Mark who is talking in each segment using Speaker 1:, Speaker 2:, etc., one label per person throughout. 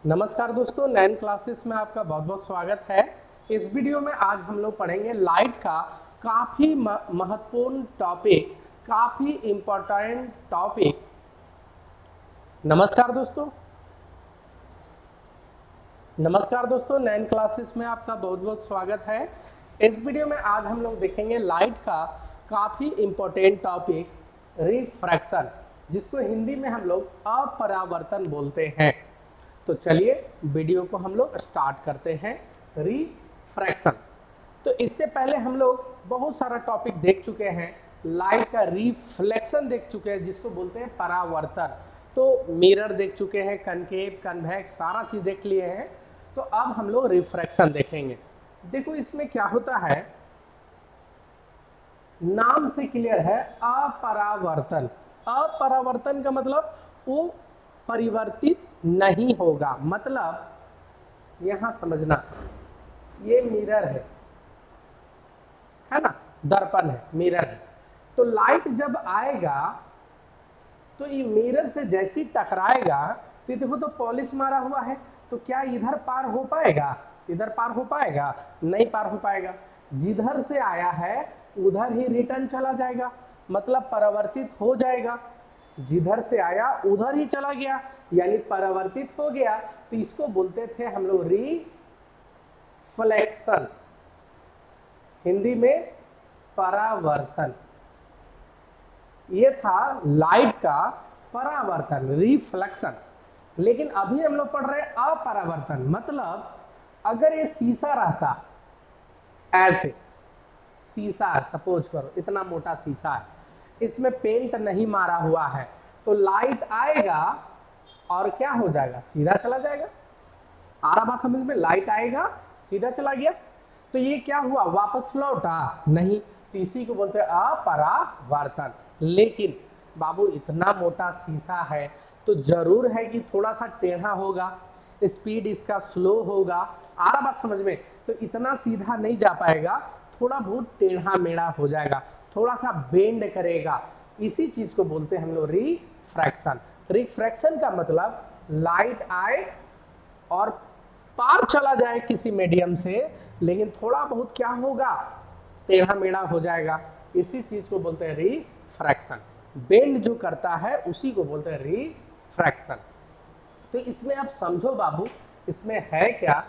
Speaker 1: नमस्कार दोस्तों, नैन क्लासेस में आपका बहुत बहुत स्वागत है। इस वीडियो में आज हम लोग पढ़ेंगे लाइट का काफ़ी महत्वपूर्ण टॉपिक, काफ़ी इम्पोर्टेंट टॉपिक। नमस्कार दोस्तों, नैन क्लासेस में आपका बहुत बहुत स्वागत है। इस वीडियो में आज हम लोग देखेंगे लाइट का काफ़ी इम्पोर्टेंट टॉपिक रिफ्रैक्शन, जिसको हिंदी में हम लोग अपरावर्तन बोलते हैं। तो चलिए वीडियो को हम लोग स्टार्ट करते हैं। रिफ्रैक्शन, तो इससे पहले हम लोग बहुत सारा टॉपिक देख चुके हैं। लाइट का रिफ्लेक्शन देख चुके हैं, जिसको बोलते हैं परावर्तन। तो मिरर देख चुके हैं, कनकेव, कन्वेक्स, सारा चीज देख लिए हैं। तो अब हम लोग रिफ्रैक्शन देखेंगे। देखो इसमें क्या होता है, नाम से क्लियर है, अपरावर्तन। अपरावर्तन का मतलब वो परिवर्तित नहीं होगा। मतलब यहां समझना, ये मिरर है ना, दर्पण है, मिरर है। तो लाइट जब आएगा तो ये मिरर से जैसी टकराएगा, तो देखो तो पॉलिश मारा हुआ है, तो क्या इधर पार हो पाएगा? इधर पार हो पाएगा? नहीं पार हो पाएगा। जिधर से आया है उधर ही रिटर्न चला जाएगा, मतलब परावर्तित हो जाएगा। जिधर से आया उधर ही चला गया, यानी परावर्तित हो गया। तो इसको बोलते थे हम लोग रिफ्लेक्शन, हिंदी में परावर्तन। ये था लाइट का परावर्तन, रिफ्लेक्शन। लेकिन अभी हम लोग पढ़ रहे हैं अपरावर्तन। मतलब अगर ये शीशा रहता, ऐसे शीशा सपोज करो, इतना मोटा शीशा है, इसमें पेंट नहीं मारा हुआ है, तो लाइट आएगा और क्या हो जाएगा? सीधा चला जाएगा। आ रहा बात समझ में? लाइट आएगा, सीधा चला गया। तो ये क्या हुआ? वापस लौटा नहीं। तो इसी को बोलते हैं अपरावर्तन। लेकिन बाबू इतना मोटा शीशा है, तो जरूर है कि थोड़ा सा टेढ़ा होगा, स्पीड इसका स्लो होगा। आ रहा बात समझ में? तो इतना सीधा नहीं जा पाएगा, थोड़ा बहुत टेढ़ा मेढ़ा हो जाएगा, थोड़ा सा बेंड करेगा। इसी चीज को बोलते हैं हम लोग रिफ्रैक्शन। रिफ्रैक्शन का मतलब लाइट आए और पार चला जाए किसी मीडियम से, लेकिन थोड़ा बहुत क्या होगा? टेढ़ा मेढ़ा हो जाएगा। इसी चीज को बोलते हैं रिफ्रैक्शन। बेंड जो करता है उसी को बोलते हैं रिफ्रैक्शन। तो इसमें आप समझो बाबू, इसमें है क्या?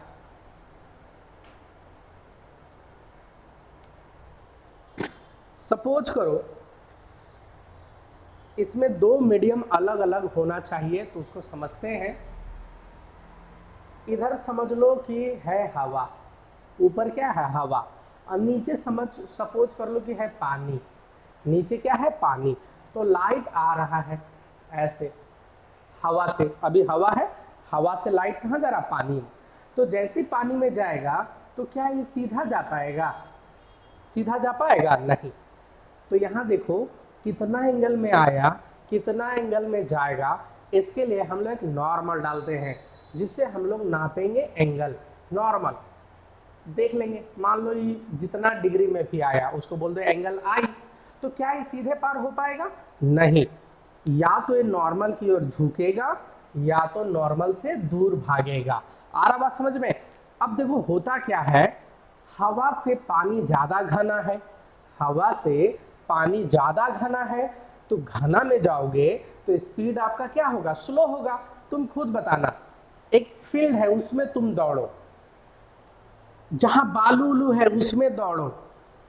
Speaker 1: सपोज करो इसमें दो मीडियम अलग अलग होना चाहिए, तो उसको समझते हैं। इधर समझ लो कि है हवा, ऊपर क्या है? हवा। और नीचे सपोज कर लो कि है पानी। नीचे क्या है? पानी। तो लाइट आ रहा है ऐसे हवा से, अभी हवा है, हवा से लाइट कहाँ जा रहा? पानी में। तो जैसे पानी में जाएगा तो क्या ये सीधा जा पाएगा? सीधा जा पाएगा? नहीं। तो यहाँ देखो कितना एंगल में आया, कितना एंगल में जाएगा। इसके लिए हम लोग एक नॉर्मल डालते हैं, जिससे हम लोग नापेंगे एंगल। नॉर्मल देख लेंगे, मान लो ये जितना डिग्री में भी आया उसको बोल दो एंगल आई। तो क्या ये सीधे पार हो पाएगा? नहीं। या तो ये नॉर्मल की ओर झुकेगा, या तो नॉर्मल से दूर भागेगा। आ रहा बात समझ में? अब देखो होता क्या है, हवा से पानी ज्यादा घना है, हवा से पानी ज्यादा घना है। तो घना में जाओगे तो स्पीड आपका क्या होगा? स्लो होगा। तुम खुद बताना, एक फील्ड है उसमें तुम दौड़ो, जहां बालू उलू है उसमें दौड़ो,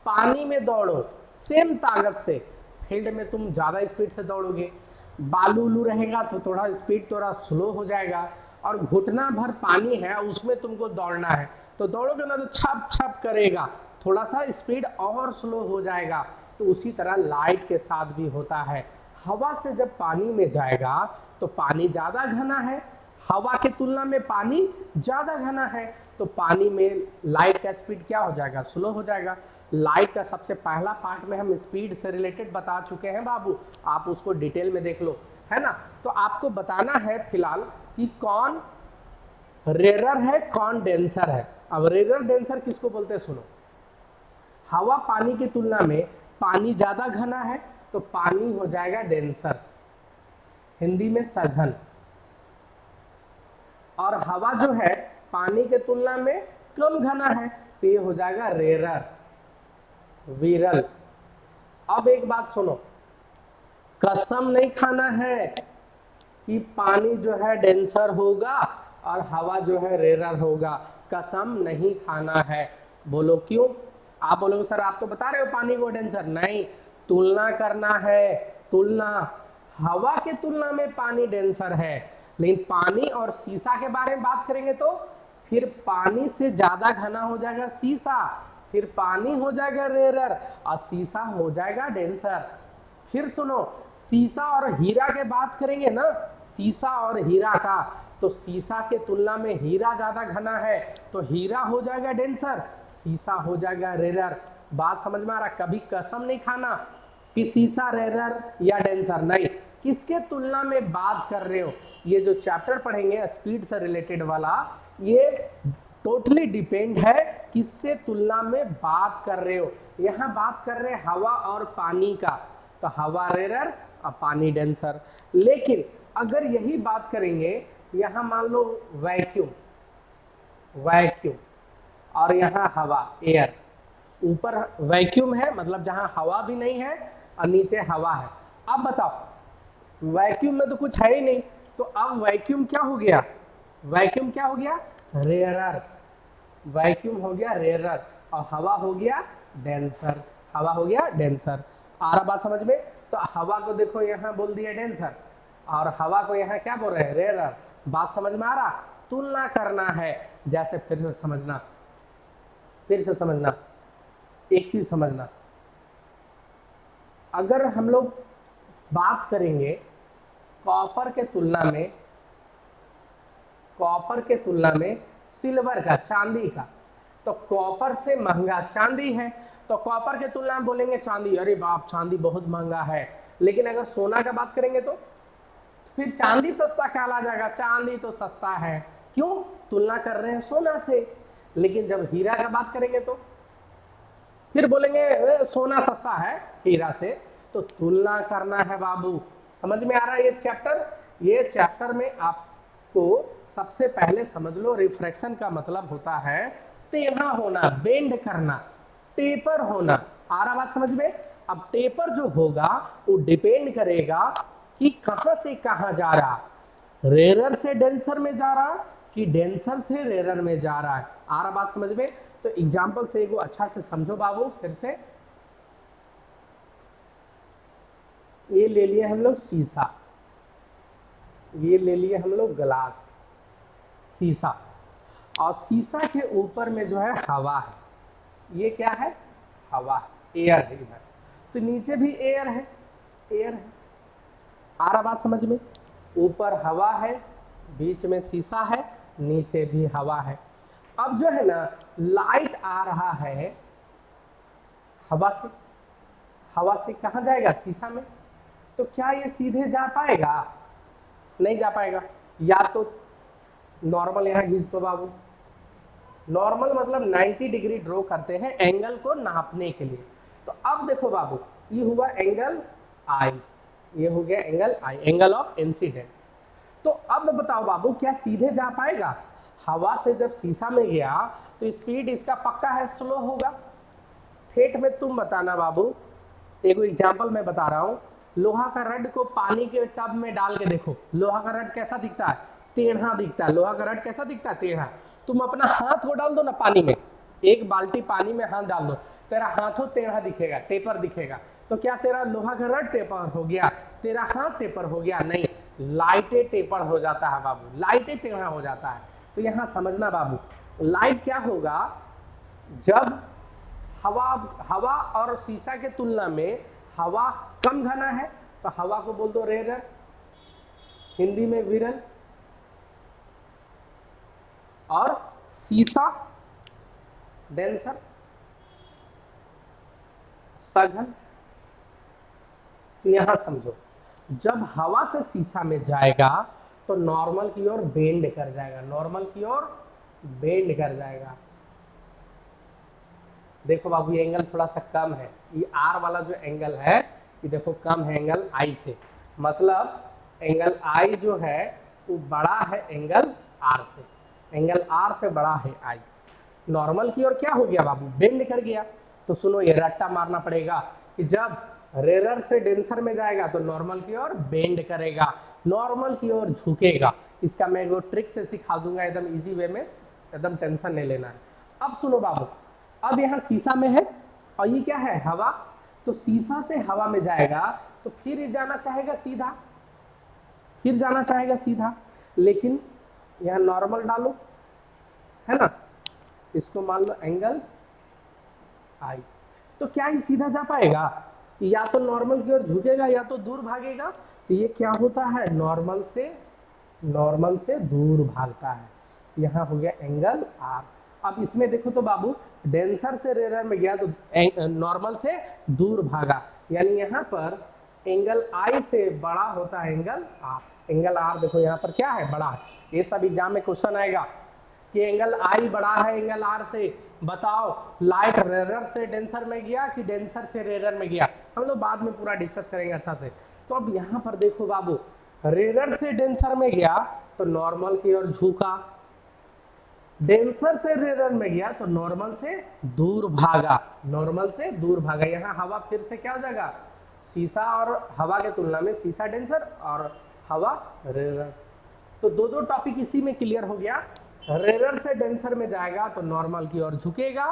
Speaker 1: पानी में दौड़ो, सेम ताकत से। फील्ड में तुम ज्यादा स्पीड से दौड़ोगे, बालू उलू रहेगा तो थोड़ा स्पीड थोड़ा स्लो हो जाएगा। और घुटना भर पानी है उसमें तुमको दौड़ना है, तो दौड़ोगे ना तो छप छप करेगा, थोड़ा सा स्पीड और स्लो हो जाएगा। तो उसी तरह लाइट के साथ भी होता है। हवा से जब पानी में जाएगा तो पानी ज्यादा घना है, हवा के तुलना में पानी ज्यादा घना है, तो पानी में लाइट का स्पीड क्या हो जाएगा? स्लो हो जाएगा। लाइट का सबसे पहला पार्ट में हम स्पीड से रिलेटेड बता चुके हैं बाबू, आप उसको डिटेल में देख लो, है ना। तो आपको बताना है फिलहाल कि कौन रेरर है, कौन डेंसर है। अब रेरर डेंसर किसको बोलते हैं सुनो। हवा पानी की तुलना में पानी ज्यादा घना है, तो पानी हो जाएगा डेंसर, हिंदी में सघन। और हवा जो है पानी के तुलना में कम घना है, तो ये हो जाएगा रेरर, विरल। अब एक बात सुनो, कसम नहीं खाना है कि पानी जो है डेंसर होगा और हवा जो है रेरर होगा, कसम नहीं खाना है। बोलो क्यों? आप बोलोगे सर आप तो बता रहे हो पानी को डेंसर, नहीं, तुलना करना है, तुलना। हवा के तुलना में पानी डेंसर है, लेकिन पानी और शीशा के बारे में बात करेंगे तो फिर पानी से ज्यादा घना हो जाएगा शीशा, फिर पानी हो जाएगा रेरर और शीशा हो जाएगा डेंसर। फिर सुनो, शीशा और हीरा के बात करेंगे ना, शीशा और हीरा का, तो शीशा के तुलना में हीरा ज्यादा घना है, तो हीरा हो जाएगा डेंसर, शीशा हो जाएगा रेरर। बात समझ में आ रहा? कभी कसम नहीं खाना कि शीशा रेरर या डेंसर, नहीं, किसके तुलना में बात कर रहे हो। ये जो चैप्टर पढ़ेंगे स्पीड से रिलेटेड वाला, ये टोटली डिपेंड है किससे तुलना में बात कर रहे हो। यहाँ बात कर रहे हैं हवा और पानी का, तो हवा रेरर और पानी डेंसर। लेकिन अगर यही बात करेंगे, यहाँ मान लो वैक्यूम, वैक्यूम और यहाँ हवा, एयर, ऊपर वैक्यूम है मतलब जहां हवा भी नहीं है और नीचे हवा है। अब बताओ वैक्यूम में तो कुछ है ही नहीं, तो अब वैक्यूम क्या हो गया? वैक्यूम क्या हो गया? रेयरर। वैक्यूम हो गया रेयरर और हवा हो गया डेंसर, हवा हो गया डेंसर। आ रहा बात समझ में? तो हवा को देखो यहाँ बोल दिया डेंसर और हवा को यहाँ क्या बोल रहे हैं? रेयरर। बात समझ में आ रहा? तुलना करना है। जैसे फिर से समझना, फिर से समझना, एक चीज समझना, अगर हम लोग बात करेंगे कॉपर के तुलना में, कॉपर के तुलना में सिल्वर का, चांदी का, तो कॉपर से महंगा चांदी है, तो कॉपर के तुलना में बोलेंगे चांदी, अरे बाप चांदी बहुत महंगा है। लेकिन अगर सोना का बात करेंगे तो फिर चांदी सस्ता कहला जाएगा, चांदी तो सस्ता है, क्यों? तुलना कर रहे हैं सोना से। लेकिन जब हीरा का बात करेंगे तो फिर बोलेंगे सोना सस्ता है हीरा से। तो तुलना करना है बाबू। समझ में आ रहा है ये चैप्टर? ये चैप्टर में आपको सबसे पहले समझ लो, रिफ्रैक्शन का मतलब होता है टेढ़ा होना, बेंड करना, टेपर होना। आ रहा बात समझ में? अब टेपर जो होगा वो डिपेंड करेगा कि कहां से कहां जा रहा, रेरर से डेंसर में जा रहा कि डेंसर से रेरर में जा रहा है। आ रहा बात समझ में? तो एग्जाम्पल से एगो अच्छा से समझो बाबू। फिर से ये ले लिए हम लोग शीशा, ये ले लिए हम लोग ग्लास, शीशा, और शीशा के ऊपर में जो है हवा है, ये क्या है? हवा, एयर है इधर, तो नीचे भी एयर है, एयर है। आ रहा बात समझ में? ऊपर हवा है, बीच में शीशा है, नीचे भी हवा है। अब जो है ना लाइट आ रहा है हवा से, हवा से कहां जाएगा? शीशा में। तो क्या ये सीधे जा पाएगा? नहीं जा पाएगा। या तो नॉर्मल यहां खींच दो बाबू, नॉर्मल मतलब 90 डिग्री ड्रॉ करते हैं एंगल को नापने के लिए। तो अब देखो बाबू, ये हुआ एंगल आई, ये हो गया angle I, angle of incident. तो अब बताओ बाबू क्या सीधे जा पाएगा? हवा से जब शीशा में गया तो स्पीड इसका पक्का है स्लो होगा। ठेठ में तुम बताना बाबू, एक एग्जांपल मैं बता रहा हूँ। लोहा का रड को पानी के टब में डाल के देखो, लोहा का रड कैसा दिखता है? टेढ़ा दिखता है। लोहा का रड कैसा दिखता है? टेढ़ा। तुम अपना हाथ को डाल दो ना पानी में, एक बाल्टी पानी में हाथ डाल दो, तेरा हाथों टेढ़ा दिखेगा, टेपर दिखेगा। तो क्या तेरा लोहा का रड टेपर हो गया? तेरा हाथ टेपर हो गया? नहीं, लाइटे टेपर हो जाता है बाबू, लाइटे टेढ़ा हो जाता है। तो यहाँ समझना बाबू, लाइट क्या होगा? जब हवा, हवा और शीशा के तुलना में हवा कम घना है तो हवा को बोल दो रेरर, हिंदी में विरल, और शीशा डेंसर, सघन। तो यहां समझो, जब हवा से शीशा में जाएगा तो नॉर्मल की ओर बेंड कर जाएगा, नॉर्मल की ओर बेंड कर जाएगा। देखो बाबू ये एंगल थोड़ा सा कम है, ये आर वाला जो एंगल है ये देखो कम है एंगल आई से, मतलब एंगल आई जो है वो बड़ा है एंगल आर से, एंगल आर से बड़ा है आई। नॉर्मल की ओर क्या हो गया बाबू, बेंड कर गया। तो सुनो ये रट्टा मारना पड़ेगा कि जब रेरर से डेंसर में जाएगा तो नॉर्मल की ओर बेंड करेगा, नॉर्मल की ओर झुकेगा। इसका मैं वो ट्रिक से सिखा दूंगा एकदम इजी वे में, एकदम टेंशन नहीं लेना है। अब सुनो बाबू, अब यहाँ शीशा में है और ये क्या है, हवा। तो शीशा से हवा में जाएगा तो फिर ये जाना चाहेगा सीधा, फिर जाना चाहेगा सीधा, लेकिन यहाँ नॉर्मल डालो, है ना, इसको मान लो एंगल आई। तो क्या ये सीधा जा पाएगा, या तो नॉर्मल की ओर झुकेगा या तो दूर भागेगा। तो ये क्या होता है, नॉर्मल से दूर भागता है। यहाँ हो गया एंगल आर। अब इसमें देखो तो बाबू, डेंसर से रेरर में गया तो नॉर्मल से दूर भागा, यानी यहाँ पर एंगल आई से बड़ा होता है एंगल आर। एंगल आर देखो यहाँ पर क्या है, बड़ा है। ये सब एग्जाम में क्वेश्चन आएगा कि एंगल आई बड़ा है एंगल आर से, बताओ लाइट रेरर से डेंसर में गया कि डेंसर से रेरर में गया। हम लोग बाद में पूरा डिस्कस करेंगे अच्छा से। तो अब यहाँ पर देखो बाबू, रेरर से डेंसर में गया तो नॉर्मल की ओर झुका, डेंसर से रेरर में गया तो नॉर्मल से दूर भागा, नॉर्मल से दूर भागा। यहाँ हवा फिर से क्या हो जाएगा, शीशा और हवा के तुलना में शीशा डेंसर और हवा रेरर। तो दो टॉपिक इसी में क्लियर हो गया। रेरर से डेंसर में जाएगा तो नॉर्मल की ओर झुकेगा,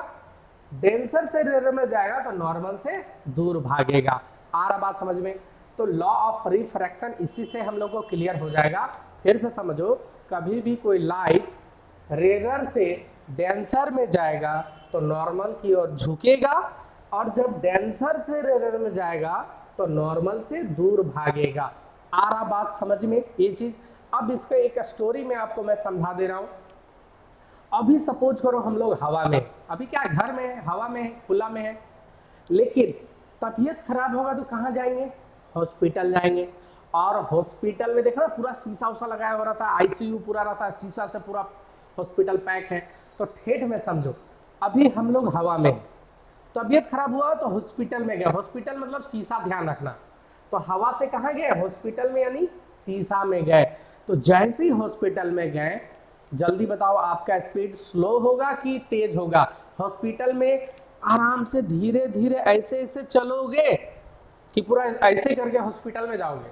Speaker 1: डेंसर से रेरर में जाएगा तो नॉर्मल से दूर भागेगा। आ रहा बात समझ में। तो लॉ ऑफ रिफ्रैक्शन इसी से हम लोग को क्लियर हो जाएगा। फिर से समझो, कभी भी कोई लाइट रेरर से डेंसर में जाएगा तो नॉर्मल की ओर झुकेगा, और जब डेंसर से रेरर में जाएगा तो नॉर्मल से दूर भागेगा। आ रहा बात समझ में ये चीज। अब इसका एक स्टोरी में आपको मैं समझा दे रहा हूं। अभी सपोज करो हम लोग हवा में, अभी क्या घर में है, हवा में है, खुला में है, लेकिन तबीयत खराब होगा तो कहाँ जाएंगे, हॉस्पिटल जाएंगे। और हॉस्पिटल में देखना पूरा शीशा उसा लगाया हो रहता है, आईसीयू पूरा रहता है, शीशा से पूरा हॉस्पिटल पैक है। तो ठेठ में समझो, अभी हम लोग हवा में, तबीयत खराब हुआ तो हॉस्पिटल में गए, हॉस्पिटल मतलब शीशा, ध्यान रखना। तो हवा से कहाँ गए, हॉस्पिटल में, यानी शीशा में गए। तो जैसे ही हॉस्पिटल में गए, जल्दी बताओ आपका स्पीड स्लो होगा कि तेज होगा। हॉस्पिटल में आराम से धीरे धीरे ऐसे ऐसे चलोगे कि पूरा ऐसे करके हॉस्पिटल में जाओगे।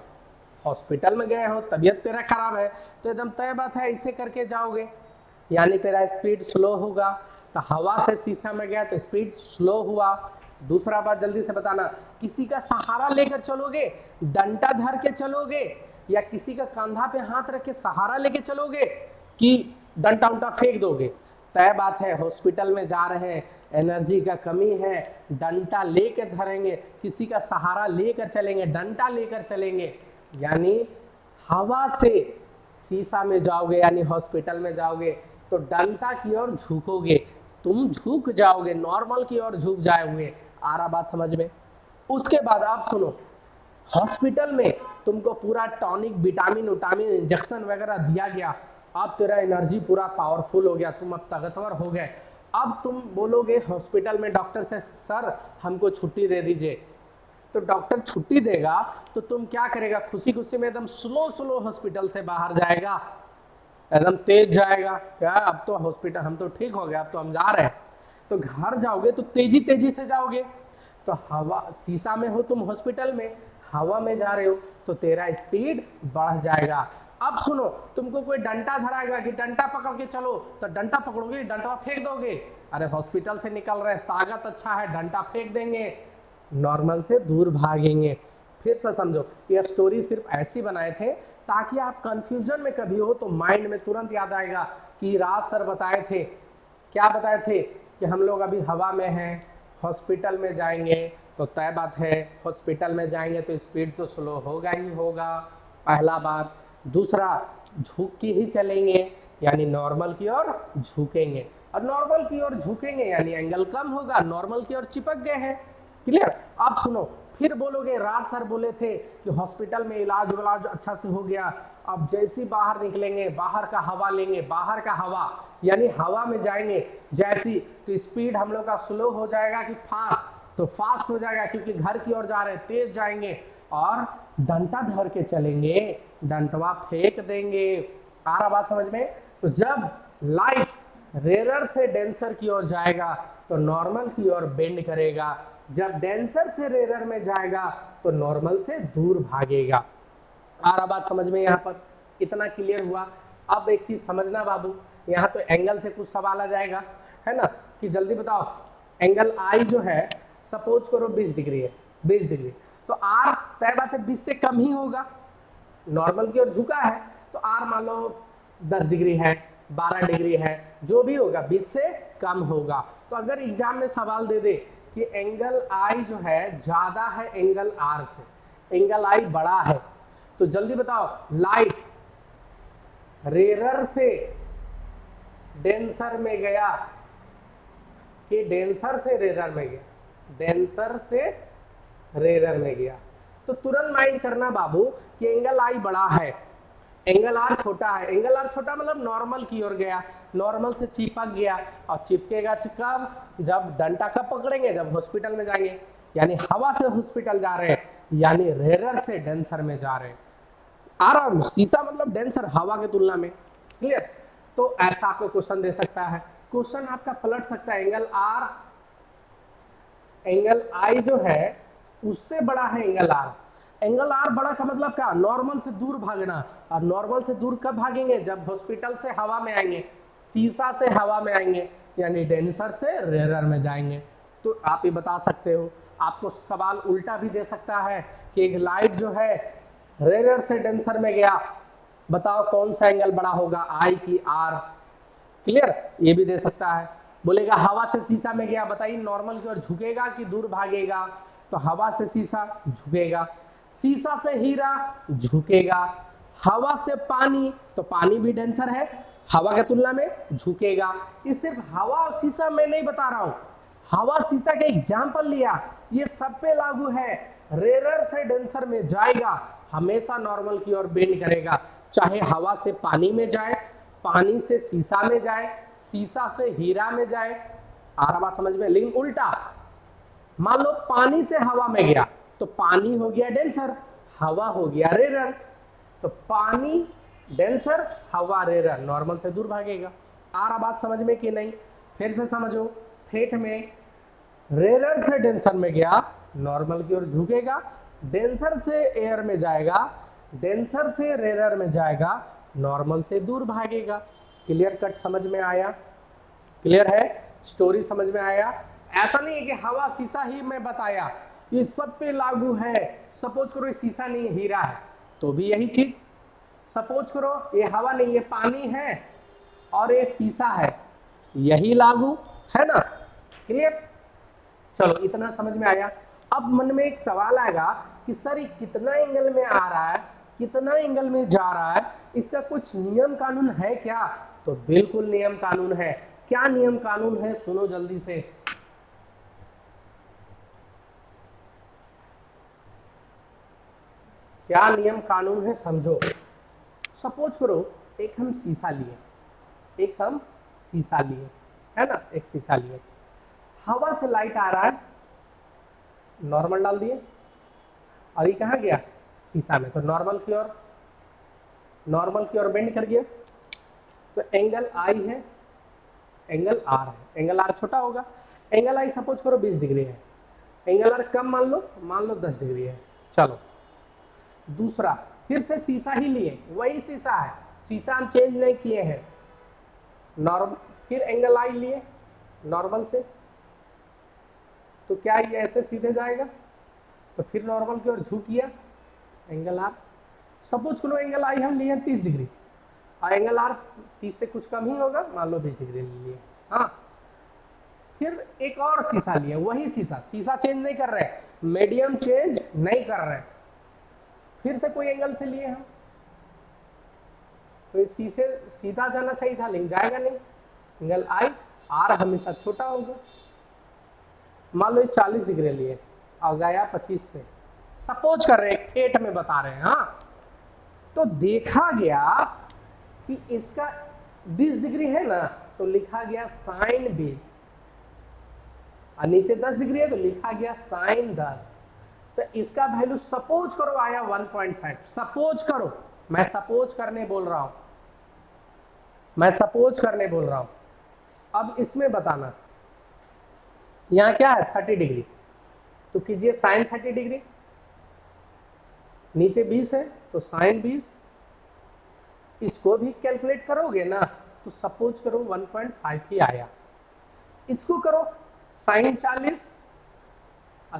Speaker 1: हॉस्पिटल में गए हो, तबीयत तेरा खराब है तो एकदम तय बात है ऐसे करके जाओगे, यानी तेरा स्पीड स्लो होगा। तो हवा से शीशा में गया तो स्पीड स्लो हुआ। दूसरा बात जल्दी से बताना, किसी का सहारा लेकर चलोगे, डंडा धर के चलोगे, या किसी का कंधा पे हाथ रख के सहारा लेके चलोगे, कि डंडा उंडा फेंक दोगे। तय बात है हॉस्पिटल में जा रहे हैं, एनर्जी का कमी है, डंडा लेकर धरेंगे, किसी का सहारा लेकर चलेंगे, डंडा लेकर चलेंगे। यानी हवा से शीशा में जाओगे यानी हॉस्पिटल में जाओगे तो डंडा की ओर झुकोगे, तुम झुक जाओगे, नॉर्मल की ओर झुक जाओगे। आ रहा बात समझ में। उसके बाद आप सुनो, हॉस्पिटल में तुमको पूरा टॉनिक, विटामिन विटामिन इंजेक्शन वगैरह दिया गया, अब तेरा एनर्जी पूरा पावरफुल हो गया, तुम अब ताकतवर हो गए। अब तुम बोलोगे हॉस्पिटल में डॉक्टर से, सर हमको छुट्टी दे दीजिए। तो डॉक्टर छुट्टी देगा तो तुम क्या करेगा, खुशी खुशी में एकदम स्लो स्लो हॉस्पिटल से बाहर जाएगा, एकदम तेज जाएगा, क्या अब तो हॉस्पिटल हम तो ठीक हो गए, अब तो हम जा रहे हैं। तो घर जाओगे तो तेजी तेजी से जाओगे। तो हवा, शीशा में हो तुम हॉस्पिटल में, हवा में जा रहे हो तो तेरा स्पीड बढ़ जाएगा। अब सुनो, तुमको कोई डंडा धराएगा कि डंडा पकड़ के चलो, तो डंडा पकड़ोगे, डंडा फेंक दोगे, अरे हॉस्पिटल से निकल रहे हैं, ताकत अच्छा है, डंडा फेंक देंगे, नॉर्मल से दूर भागेंगे। फिर से समझो, ये स्टोरी सिर्फ ऐसी बनाए थे ताकि आप कंफ्यूजन में कभी हो तो माइंड में तुरंत याद आएगा कि राज सर बताए थे, क्या बताए थे, कि हम लोग अभी हवा में हैं, हॉस्पिटल में जाएंगे तो तय बात है हॉस्पिटल में जाएंगे तो स्पीड तो स्लो होगा ही होगा, पहला बात। दूसरा, झुक के ही चलेंगे यानी नॉर्मल की ओर झुकेंगे, और नॉर्मल की ओर झुकेंगे यानी एंगल कम होगा, नॉर्मल की ओर चिपक गए हैं। क्लियर। अब सुनो, फिर बोलोगे राज सर बोले थे कि हॉस्पिटल में इलाज विलाज अच्छा से हो गया, अब जैसे बाहर निकलेंगे, बाहर का हवा लेंगे, बाहर का हवा यानी हवा में जाएंगे जैसी, तो स्पीड हम लोग का स्लो हो जाएगा कि फास्ट, तो फास्ट हो जाएगा क्योंकि घर की ओर जा रहे हैं, तेज जाएंगे। और डंडा धर के चलेंगे, डंडवा फेंक देंगे, आ रहा बात समझ में? तो जब लाइट रेरर से डेंसर की ओर जाएगा तो नॉर्मल की ओर बेंड करेगा, जब डेंसर से रेरर में जाएगा तो नॉर्मल से दूर भागेगा। आ रहा बात समझ में? यहाँ पर इतना क्लियर हुआ। अब एक चीज समझना बाबू, यहाँ तो एंगल से कुछ सवाल आ जाएगा, है ना, कि जल्दी बताओ एंगल आई जो है सपोज करो 20 डिग्री है, 20 डिग्री, तो आर तय बात है 20 से कम ही होगा, नॉर्मल की ओर झुका है, तो आर मान लो 10 डिग्री है, 12 डिग्री है, जो भी होगा 20 से कम होगा। तो अगर एग्जाम में सवाल दे दे कि एंगल आई जो है ज्यादा है एंगल आर से, एंगल आई बड़ा है, तो जल्दी बताओ लाइट रेरर से डेंसर में गया कि डेंसर से रेरर में गया? डेंसर से रेरर में गया। तो तुरंत माइंड करना बाबू कि एंगल आई बड़ा है, एंगल आर छोटा है। एंगल आर छोटा मतलब नॉर्मल की ओर गया, नॉर्मल से चिपक गया, और चिपकेगा कब? जब डंडा कब पकड़ेंगे? जब हॉस्पिटल में जाएंगे, यानी हवा से हॉस्पिटल जा रहे हैं, यानी रेरर से डेंसर में जा रहे हैं। आराम शीशा मतलब डेंसर हवा के तुलना में, क्लियर? तो ऐसा आपको क्वेश्चन दे सकता है, क्वेश्चन आपका पलट सकता है। एंगल आर, एंगल आई जो है उससे बड़ा है एंगल आर। एंगल आर बड़ा का मतलब क्या? नॉर्मल से दूर भागना, और नॉर्मल से दूर कब भागेंगे? जब हॉस्पिटल से हवा में आएंगे, शीशा से हवा में आएंगे, यानी डेंसर से रेरर में जाएंगे। तो आप ये बता सकते हो। आपको सवाल उल्टा भी दे सकता है कि एक लाइट जो है रेरर से डेंसर में गया, बताओ कौन सा एंगल बड़ा होगा, आई की आर? क्लियर? ये भी दे सकता है। बोलेगा हवा से शीशा में गया, बताइए नॉर्मल की ओर झुकेगा कि दूर भागेगा? तो हवा से शीशा झुकेगा, शीशा से हीरा झुकेगा, हवा से पानी, तो पानी भी डेंसर है, हवा के तुलना में झुकेगा। ये सिर्फ हवा और शीशा में नहीं बता रहा हूं, हवा शीशा का एग्जाम्पल लिया, ये सब पे लागू है। रेरर से डेंसर में जाएगा, हमेशा नॉर्मल की ओर बेंड करेगा, चाहे हवा से पानी में जाए, पानी से शीशा में जाए, शीशा से हीरा में जाए। आ रहा बात समझ में? लेकिन उल्टा, मान लो पानी से हवा में गया तो पानी हो गया डेंसर, हवा हो गया रेरर। तो पानी डेंसर, हवा रेरर, नॉर्मल से दूर भागेगा। आ रहा बात समझ में कि नहीं? फिर से समझो, ठेठ में रेरर से डेंसर में गया, नॉर्मल की ओर झुकेगा, डेंसर से एयर में जाएगा, डेंसर से रेरर में जाएगा, नॉर्मल से दूर भागेगा। क्लियर कट समझ में आया? क्लियर है? स्टोरी समझ में आया? ऐसा नहीं है कि हवा शीशा ही मैं बताया, ये सब पे लागू है। सपोज करो ये शीशा नहीं है, हीरा है, तो भी यही चीज। सपोज करो ये हवा नहीं, ये पानी है और ये शीशा है, यही लागू है ना? क्लियर? चलो इतना समझ में आया। अब मन में एक सवाल आएगा कि सर ये कितना एंगल में आ रहा है, कितना एंगल में जा रहा है, इसका कुछ नियम कानून है क्या? तो बिल्कुल नियम कानून है। क्या नियम कानून है? सुनो जल्दी से। क्या नियम कानून है समझो। सपोज करो एक हम शीशा लिए, एक हम शीशा लिए, है ना, एक शीशा लिए, हवा से लाइट आ रहा है, नॉर्मल डाल दिए, और ये कहाँ गया? शीशा में, तो नॉर्मल की ओर, नॉर्मल की ओर बेंड कर गया। तो एंगल आई है, एंगल आर है, एंगल आर छोटा होगा, एंगल आई सपोज करो 20 डिग्री है, एंगल आर कम मान लो 10 डिग्री है। चलो दूसरा, फिर से शीशा ही लिए, वही शीशा है, शीशा हम चेंज नहीं किए हैं, नॉर्मल, फिर एंगल आई लिए नॉर्मल से, तो क्या ये ऐसे सीधे जाएगा? तो फिर नॉर्मल की ओर झुक गया एंगल आर। सपोज करो एंगल आई हम लिए 30 डिग्री और एंगल आर 30 से कुछ कम ही होगा, मान लो 20 डिग्री लिए। हाँ, फिर एक और शीशा लिए, वही शीशा, शीशा चेंज नहीं कर रहे, मीडियम चेंज नहीं कर रहे, फिर से कोई एंगल से लिए हम, तो ये शीशे सीधा जाना चाहिए था लेकिन जाएगा नहीं, एंगल आई आर हमेशा छोटा होगा। मान लो 40 डिग्री लिए और गया 25 पे, सपोज कर रहे हैं, ठेठ में बता रहे हैं। हाँ, तो देखा गया कि इसका 20 डिग्री है ना, तो लिखा गया साइन 20, और नीचे 10 डिग्री है तो लिखा गया साइन 10। तो इसका वैल्यू सपोज करो आया 1.5, सपोज करो, मैं सपोज करने बोल रहा हूं, मैं सपोज करने बोल रहा हूं। अब इसमें बताना, यहां क्या है 30 डिग्री, तो कीजिए साइन 30 डिग्री, नीचे 20 है तो साइन 20, इसको भी कैलकुलेट करोगे ना तो सपोज करो 1.5 ही आया। इसको करो साइन 40,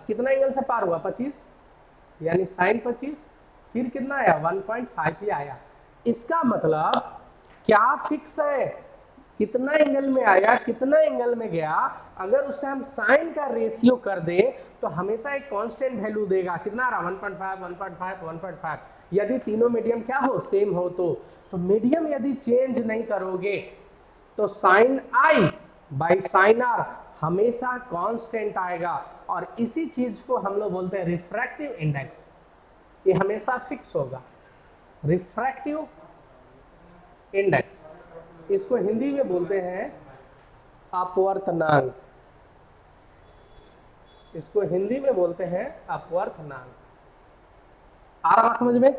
Speaker 1: कितना एंगल से पार हुआ 25, यानी साइन 25, फिर कितना आया 1.5 ही आया। इसका मतलब क्या फिक्स है, कितना एंगल में आया कितना एंगल में गया, अगर उसका हम साइन का रेशियो कर दे तो हमेशा एक कांस्टेंट वैल्यू देगा। कितना आ रहा 1.5 1.5 1.5, यदि तीनों मीडियम क्या हो सेम हो तो मीडियम यदि चेंज नहीं करोगे तो sine i by sine r हमेशा कांस्टेंट आएगा, और इसी चीज को हम लोग बोलते हैं रिफ्रैक्टिव इंडेक्स। ये हमेशा फिक्स होगा, रिफ्रैक्टिव इंडेक्स। इसको हिंदी में बोलते हैं अपवर्तनांक, इसको हिंदी में बोलते हैं अपवर्तनांक। आ रहा समझ में?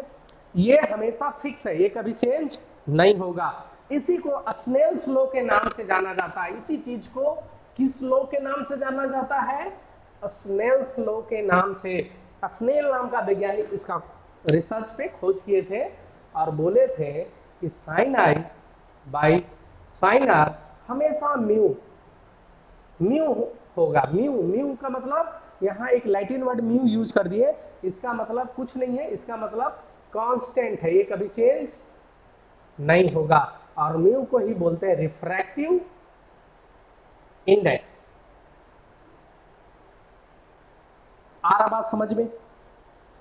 Speaker 1: ये हमेशा फिक्स है, ये कभी चेंज नहीं होगा। इसी को स्नेल्स लॉ के नाम से जाना जाता है। इसी चीज को किस लॉ के नाम से जाना जाता है? स्नेल्स लॉ के नाम से। स्नेल नाम का वैज्ञानिक इसका रिसर्च पे खोज किए थे और बोले थे कि sine i by sine r हमेशा म्यू म्यू होगा। म्यू म्यू का मतलब यहाँ एक लैटिन वर्ड म्यू यूज कर दिए, इसका मतलब कुछ नहीं है, इसका मतलब कांस्टेंट है, ये कभी चेंज नहीं होगा। और म्यू को ही बोलते हैं रिफ्रैक्टिव इंडेक्स। आ रहा बात समझ में?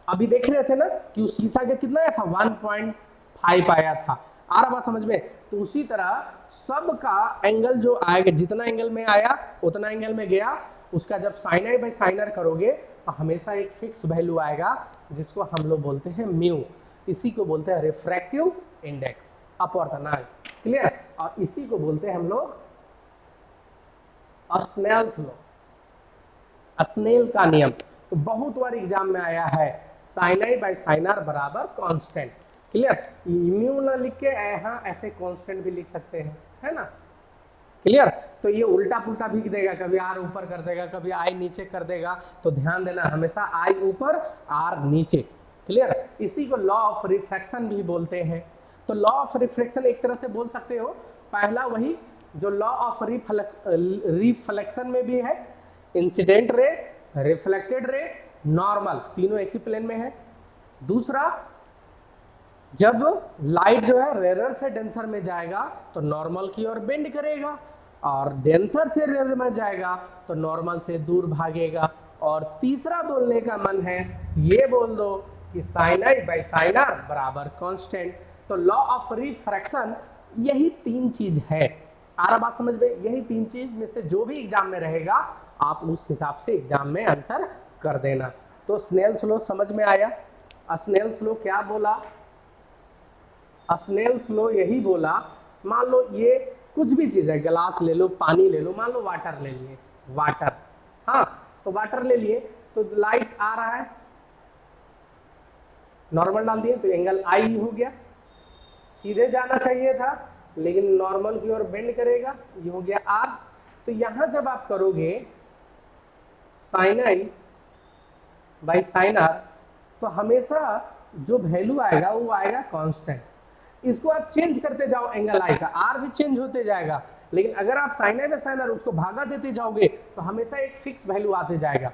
Speaker 1: अभी देख रहे थे ना कि उस शीशा का कितना आया था 1.5 आया था। आ रहा बात समझ में? तो उसी तरह सबका एंगल जो आएगा, जितना एंगल में आया उतना एंगल में गया, उसका जब साइन बाई साइनर करोगे तो हमेशा एक फिक्स वैल्यू आएगा जिसको हम लोग बोलते हैं म्यू। इसी को बोलते हैं रिफ्रैक्टिव इंडेक्स, अपवर्तनांक। क्लियर? और इसी को बोलते हैं हम लोग स्नेल्स लॉ, स्नेल का नियम। तो बहुत बार एग्जाम में आया है sine i by sine r बराबर कांस्टेंट। क्लियर? म्यू ना लिख के यहाँ ऐसे कांस्टेंट भी लिख सकते हैं, है ना? क्लियर? तो ये उल्टा पुल्टा भी देगा, कभी आर ऊपर कर देगा, कभी आई नीचे कर देगा, तो ध्यान देना हमेशा आई ऊपर आर नीचे। क्लियर? इसी को लॉ ऑफ रिफ्रैक्शन भी बोलते हैं। तो लॉ ऑफ रिफ्रैक्शन एक तरह से बोल सकते हो, पहला वही जो लॉ ऑफ रिफ्लेक्शन में भी है, incident ray, reflected ray, normal, तीनों एक ही प्लेन में है। दूसरा, जब लाइट जो है रेयर से डेंसर में जाएगा तो नॉर्मल की ओर बेंड करेगा, और डेंसर से रेयर में जाएगा तो नॉर्मल से दूर भागेगा। और तीसरा बोलने का मन है, ये बोल दो कि sine i by sine r बराबर कांस्टेंट। तो लॉ ऑफ रिफ्रैक्शन यही तीन चीज है। आ रहा बात समझ में? यही तीन चीज में से जो भी एग्जाम में रहेगा आप उस हिसाब से एग्जाम में आंसर कर देना। तो स्नेल्स लॉ समझ में आया? स्नेल्स लॉ क्या बोला? स्नेल्स लॉ यही बोला, मान लो ये कुछ भी चीज है, गिलास ले लो, पानी ले लो, मान लो वाटर ले लिए, वाटर, हाँ तो वाटर ले लिए, तो लाइट आ रहा है, नॉर्मल डाल दिए तो एंगल आई हो गया, सीधे जाना चाहिए था लेकिन नॉर्मल की ओर बेंड करेगा, ये हो गया आर। तो यहां जब आप करोगे sine i by sine r तो हमेशा जो वैल्यू आएगा वो आएगा कांस्टेंट। इसको आप चेंज करते जाओ, एंगल आई का आर भी चेंज होते जाएगा, लेकिन अगर आप sine i by sine r उसको भागा देते जाओगे तो हमेशा एक फिक्स वैल्यू आते जाएगा।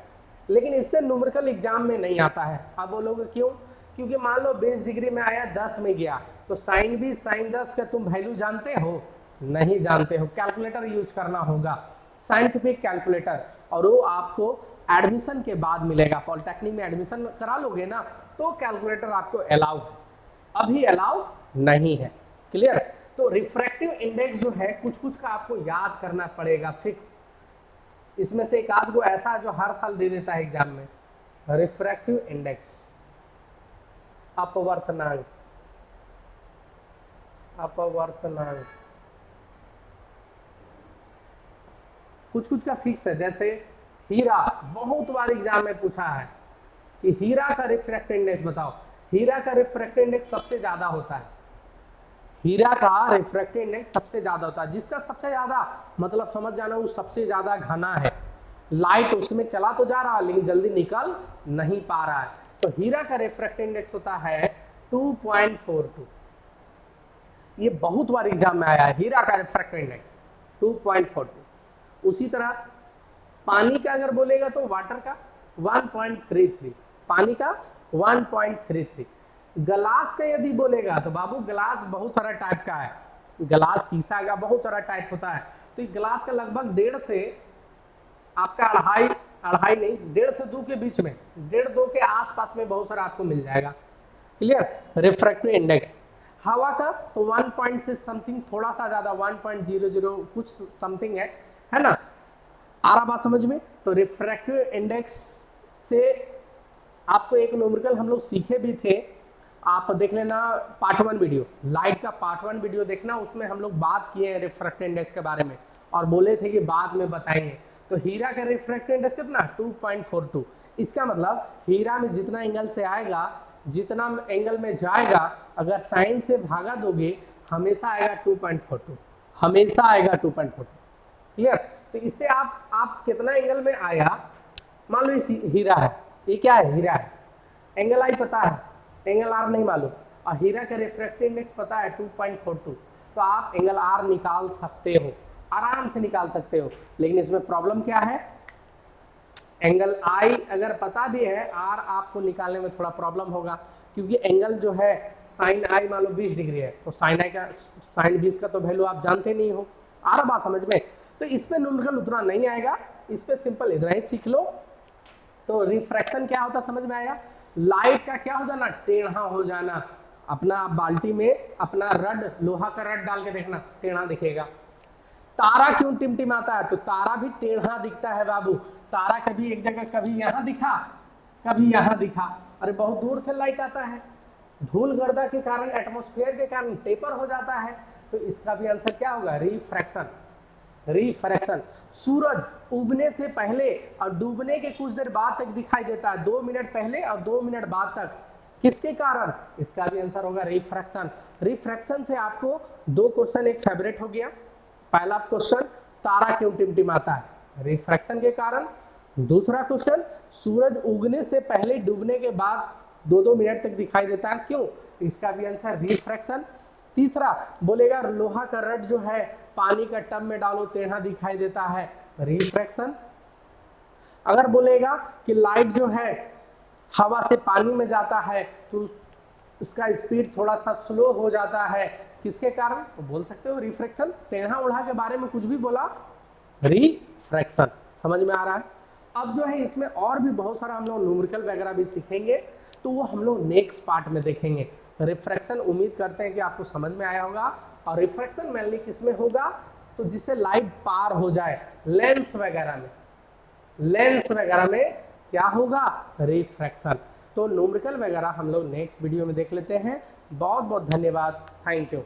Speaker 1: लेकिन इससे न्यूमेरिकल एग्जाम में नहीं आता है। आप बोलोगे क्यों? क्योंकि मान लो 20 डिग्री में आया 10 में गया, तो साइन 20 साइन 10 का तुम वैल्यू जानते हो? नहीं जानते हो, कैलकुलेटर यूज करना होगा, साइंटिफिक कैलकुलेटर, और वो आपको एडमिशन के बाद मिलेगा। पॉलिटेक्निक में एडमिशन करा लोगे ना तो कैलकुलेटर आपको अलाउ है, अभी अलाउ नहीं है। क्लियर? तो रिफ्रैक्टिव इंडेक्स जो है कुछ कुछ का आपको याद करना पड़ेगा फिक्स। इसमें से एक आध को ऐसा जो हर साल दे देता है एग्जाम में, रिफ्रैक्टिव इंडेक्स, अपवर्तनांक, अपवर्तनांक कुछ कुछ का फिक्स है। जैसे हीरा, बहुत बार एग्जाम में पूछा है कि हीरा का रिफ्रैक्टिव इंडेक्स बताओ। हीरा का रिफ्रैक्टिव इंडेक्स सबसे ज्यादा होता है, हीरा का रिफ्रैक्टिव इंडेक्स सबसे ज्यादा होता है, जिसका सबसे ज्यादा मतलब समझ जाना वो सबसे ज्यादा घना है, लाइट उसमें चला तो जा रहा है लेकिन जल्दी निकल नहीं पा रहा है। तो हीरा का रिफ्रैक्टिव इंडेक्स होता है 2.42। ये बहुत बार एग्जाम में आया है, हीरा का रिफ्रैक्टिव इंडेक्स 2.42। उसी तरह पानी का अगर बोलेगा तो वाटर का 1.33, पानी का 1.33। ग्लास का यदि बोलेगा तो बाबू ग्लास बहुत सारा टाइप का है, ग्लास शीशा का बहुत सारा टाइप होता है। तो ग्लास का लगभग 1.5 से आपका अढ़ाई नहीं 1.5 से 2 के बीच में, 1.5-2 के आसपास में बहुत सारा आपको मिल जाएगा। क्लियर। रिफ्रैक्टिव इंडेक्स हवा का तो 1 पॉइंट से समथिंग थोड़ा सा ज्यादा 1.00 कुछ समथिंग है ना। आ रहा बात समझ में। तो रिफ्रैक्टिव इंडेक्स से आपको एक न्यूमेरिकल हम लोग सीखे भी थे, आप देख लेना पार्ट 1 वीडियो, लाइट का पार्ट 1 वीडियो देखना, उसमें हम लोग बात किए हैं रिफ्रैक्टिव इंडेक्स के बारे में और बोले थे कि बाद में बताएंगे। तो हीरा का रिफ्रैक्टिव इंडेक्स कितना 2.42। इसका मतलब हीरा में जितना एंगल से आएगा, जितना एंगल में जाएगा, अगर साइन से भागा दोगे हमेशा आएगा 2.42, हमेशा आएगा 2.42। क्लियर। तो इससे आप कितना एंगल में आया, मान लो ये हीरा है, ये क्या है हीरा है, एंगल आई पता है, एंगल आर नहीं मालूम, और हीरा का रिफ्रैक्टिव इंडेक्स पता है 2.42, तो आप एंगल आर निकाल सकते हो, आराम से निकाल सकते हो। लेकिन इसमें प्रॉब्लम क्या है, एंगल आई अगर पता भी है, आर आपको निकालने में थोड़ा प्रॉब्लम होगा, क्योंकि एंगल जो है साइन आई मान लो 20 डिग्री है, तो साइन आई का साइन 20 का तो वैल्यू आप जानते नहीं हो। आ रहा बात समझ में। तो इस पे न्यूमेरिकल उतना नहीं आएगा, इस पे सिंपल इतना ही सीख लो। तो रिफ्रैक्शन क्या होता समझ में आएगा, लाइट का क्या हो जाना, टेढ़ा हो जाना। अपना बाल्टी में अपना रड, लोहा का रड डाल के देखना, टेढ़ा दिखेगा। तारा क्यों टिमटिमाता है, तो तारा भी टेढ़ा दिखता है बाबू। तारा कभी एक जगह कभी यहां दिखा, कभी यहां दिखा। अरे बहुत दूर से लाइट आता है, धूल गर्दा के कारण, एटमॉस्फेयर के कारण टेपर हो जाता है। तो इसका भी आंसर क्या होगा, रिफ्रैक्शन। रिफ्रैक्शन सूरज उगने से पहले और डूबने के कुछ देर बाद तक दिखाई देता है, 2 मिनट पहले और 2 मिनट बाद तक, किसके कारण, इसका भी आंसर होगा रिफ्रैक्शन। रिफ्रैक्शन से आपको 2 क्वेश्चन एक फेवरेट हो गया। पहला क्वेश्चन तारा क्यों टिमटिमाता है, रिफ्रैक्शन के कारण। दूसरा क्वेश्चन सूरज उगने से पहले डूबने के बाद 2-2 मिनट तक दिखाई देता है, क्यों, इसका भी आंसर रिफ्रैक्शन। तीसरा बोलेगा लोहा का रड जो है पानी का टब में डालो टेढ़ा दिखाई देता है, रिफ्रैक्शन। अगर बोलेगा कि लाइट जो है हवा से पानी में जाता है तो उसका स्पीड थोड़ा सा स्लो हो जाता है, किसके कारण, तो बोल सकते हो रिफ्रैक्शन। टेढ़ा ओढ़ा के बारे में कुछ भी बोला, रिफ्रैक्शन। समझ में आ रहा है। अब जो है इसमें और भी बहुत सारा हम लोग न्यूमेरिकल वगैरह भी सीखेंगे, तो वो हम लोग नेक्स्ट पार्ट में देखेंगे। रिफ्रैक्शन उम्मीद करते हैं कि आपको समझ में आया होगा। और रिफ्रैक्शन मेनली किसमें होगा, तो जिससे लाइट पार हो जाए, लेंस वगैरह में, लेंस वगैरह में क्या होगा, रिफ्रैक्शन। तो न्यूमेरिकल वगैरह हम लोग नेक्स्ट वीडियो में देख लेते हैं। बहुत बहुत धन्यवाद, थैंक यू।